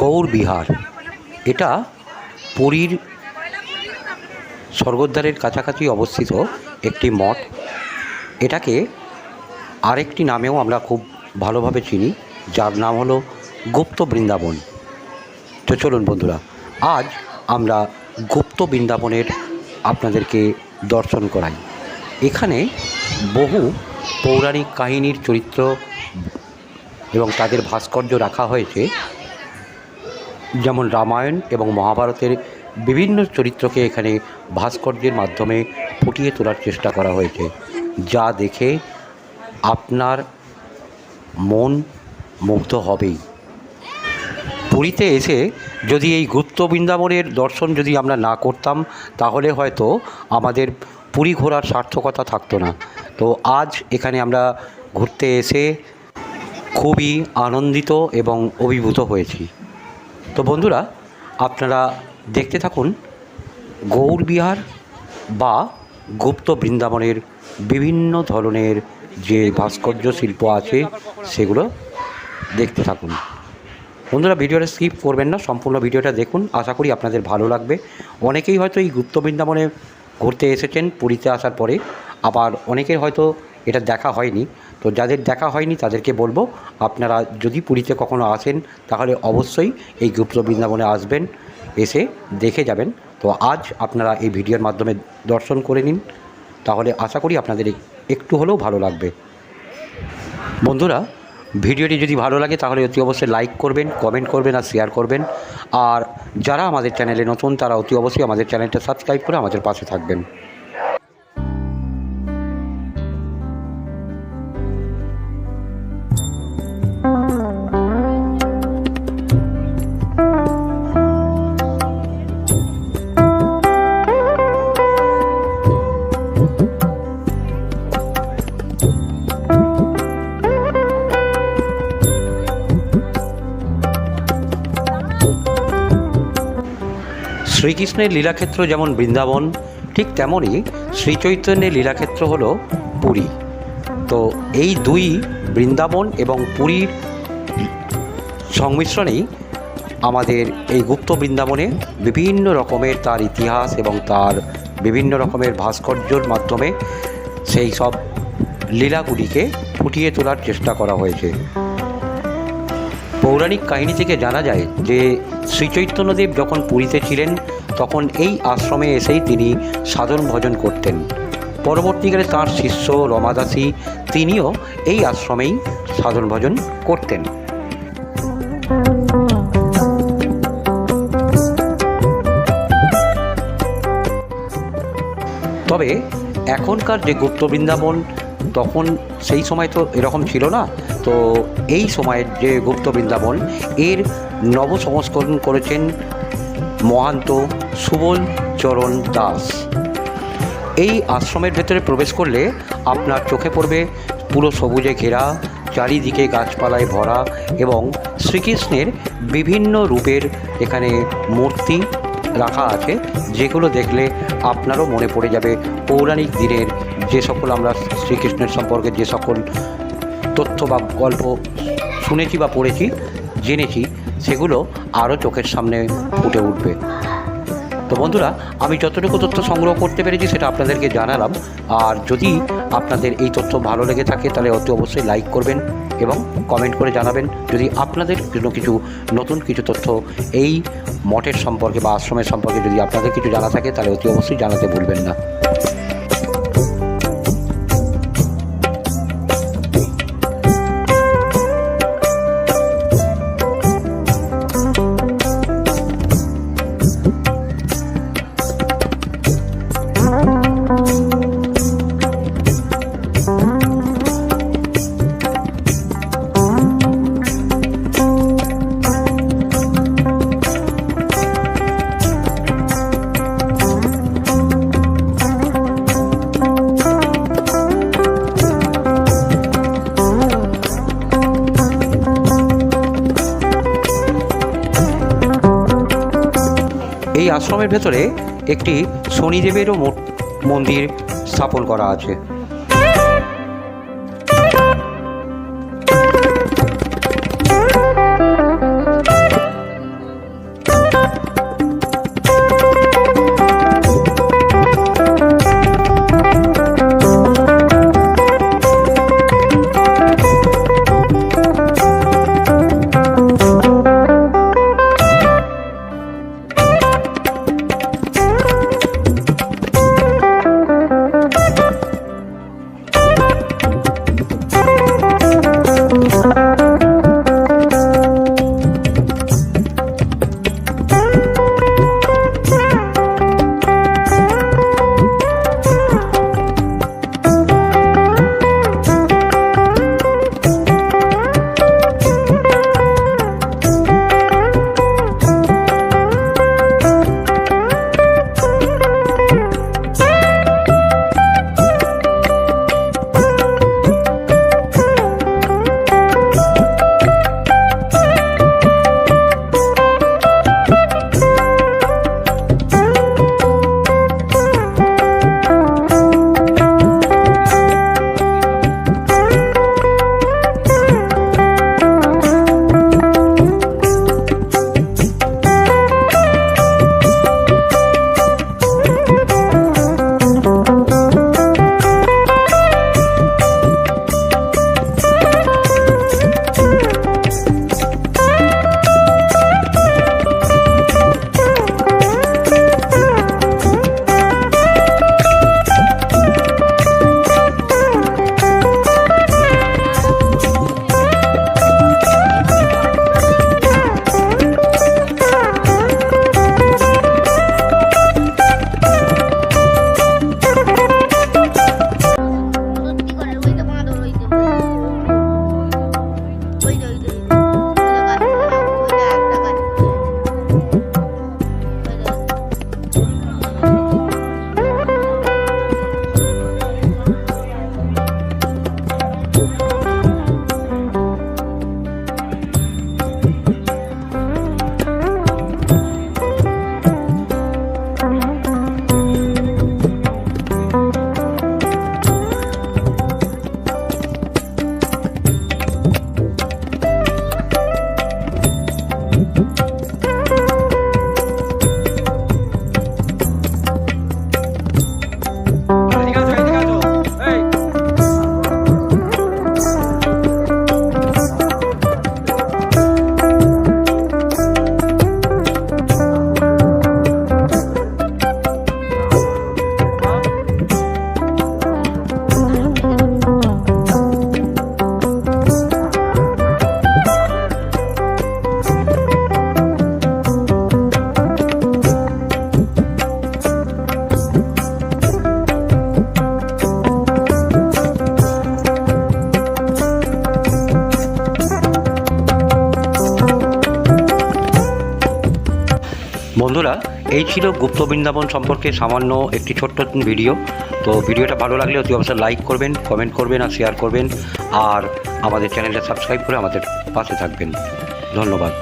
গৌড়বিহার এটা পুরীর স্বর্গদ্বারের কাছাকাছি অবস্থিত একটি মঠ। এটাকে আরেকটি নামেও আমরা খুব ভালোভাবে চিনি, যার নাম হলো গুপ্ত বৃন্দাবন। তো চলুন বন্ধুরা, আজ আমরা গুপ্ত বৃন্দাবনের আপনাদেরকে দর্শন করাই। এখানে বহু পৌরাণিক কাহিনীর চরিত্র এবং তাদের ভাস্কর্য রাখা হয়েছে, যেমন রামায়ণ এবং মহাভারতের বিভিন্ন চরিত্রকে এখানে ভাস্কর্যের মাধ্যমে ফুটিয়ে তোলার চেষ্টা করা হয়েছে, যা দেখে আপনার মন মুগ্ধ হবেই। পুরীতে এসে যদি এই গুপ্ত বৃন্দাবনের দর্শন যদি আমরা না করতাম, তাহলে হয়তো আমাদের পুরী ঘোরার সার্থকতা থাকতো না। তো আজ এখানে আমরা ঘুরতে এসে খুবই আনন্দিত এবং অভিভূত হয়েছি। তো বন্ধুরা, আপনারা দেখতে থাকুন গৌড়বিহার বা গুপ্ত বৃন্দাবনের বিভিন্ন ধরনের যে ভাস্কর্য শিল্প আছে সেগুলো দেখতে থাকুন। বন্ধুরা, ভিডিওটা স্কিপ করবেন না, সম্পূর্ণ ভিডিওটা দেখুন, আশা করি আপনাদের ভালো লাগবে। অনেকেই হয়তো এই গুপ্ত বৃন্দাবনে ঘুরতে এসেছেন পুরীতে আসার পরে, আবার অনেকের হয়তো এটা দেখা হয়নি। তো যাদের দেখা হয়নি তাদেরকে বলবো, আপনারা যদি পুরীতে কখনো আসেন তাহলে অবশ্যই এই গুপ্ত বৃন্দাবনে আসবেন, এসে দেখে যাবেন। তো আজ আপনারা এই ভিডিওর মাধ্যমে দর্শন করে নিন, তাহলে আশা করি আপনাদের একটু হলেও ভালো লাগবে। বন্ধুরা, ভিডিওটি যদি ভালো লাগে তাহলে অতি অবশ্যই লাইক করবেন, কমেন্ট করবেন আর শেয়ার করবেন। আর যারা আমাদের চ্যানেলে নতুন তারা অতি অবশ্যই আমাদের চ্যানেলটা সাবস্ক্রাইব করে আমাদের পাশে থাকবেন। শ্রীকৃষ্ণের লীলাক্ষেত্র যেমন বৃন্দাবন, ঠিক তেমনই শ্রীচৈতন্যের লীলাক্ষেত্র হলো পুরী। তো এই দুই বৃন্দাবন এবং পুরীর সংমিশ্রণেই আমাদের এই গুপ্ত বৃন্দাবনে বিভিন্ন রকমের তার ইতিহাস এবং তার বিভিন্ন রকমের ভাস্কর্যের মাধ্যমে সেই সব লীলাগুলিকে ফুটিয়ে তোলার চেষ্টা করা হয়েছে। পৌরাণিক কাহিনী থেকে জানা যায় যে শ্রীচৈতন্যদেব যখন পুরীতে ছিলেন তখন এই আশ্রমে এসেই তিনি সাধন ভজন করতেন। পরবর্তীকালে তাঁর শিষ্য রমাদাসী তিনিও এই আশ্রমেই সাধন ভজন করতেন। তবে এখনকার যে গুপ্ত বৃন্দাবন, তখন সেই সময় তো এরকম ছিল না। তো এই সময়ের যে গুপ্ত বৃন্দাবন, এর নব সংস্করণ করেছেন মহান্ত সুবল চরণ দাস। এই আশ্রমের ভেতরে প্রবেশ করলে আপনার চোখে পড়বে পুরো সবুজে ঘেরা, চারিদিকে গাছপালায় ভরা এবং শ্রীকৃষ্ণের বিভিন্ন রূপের এখানে মূর্তি রাখা আছে, যেগুলো দেখলে আপনারও মনে পড়ে যাবে পৌরাণিক দিনের যে সকল আমরা শ্রীকৃষ্ণের সম্পর্কে যে সকল তথ্য বা গল্প শুনেছি বা পড়েছি, জেনেছি, সেগুলো আরও চোখের সামনে ফুটে উঠবে। তো বন্ধুরা, আমি যতটুকু তথ্য সংগ্রহ করতে পেরেছি সেটা আপনাদেরকে জানালাম। আর যদি আপনাদের এই তথ্য ভালো লেগে থাকে তাহলে অতি অবশ্যই লাইক করবেন এবং কমেন্ট করে জানাবেন। যদি আপনাদের জন্য কিছু নতুন কিছু তথ্য এই মঠের সম্পর্কে বা আশ্রমের সম্পর্কে যদি আপনাদের কিছু জানা থাকে তাহলে অতি অবশ্যই জানাতে ভুলবেন না। এই আশ্রমের ভেতরে একটি শনিদেবেরও মন্দির স্থাপন করা আছে। বন্ধুরা, এই ছিল গুপ্ত বৃন্দাবন সম্পর্কে সামান্য একটি ছোট্ট ভিডিও। তো ভিডিওটা ভালো লাগলে অতি অবশ্যই লাইক করবেন, কমেন্ট করবেন আর শেয়ার করবেন, আর আমাদের চ্যানেলটা সাবস্ক্রাইব করে আমাদের পাশে থাকবেন। ধন্যবাদ।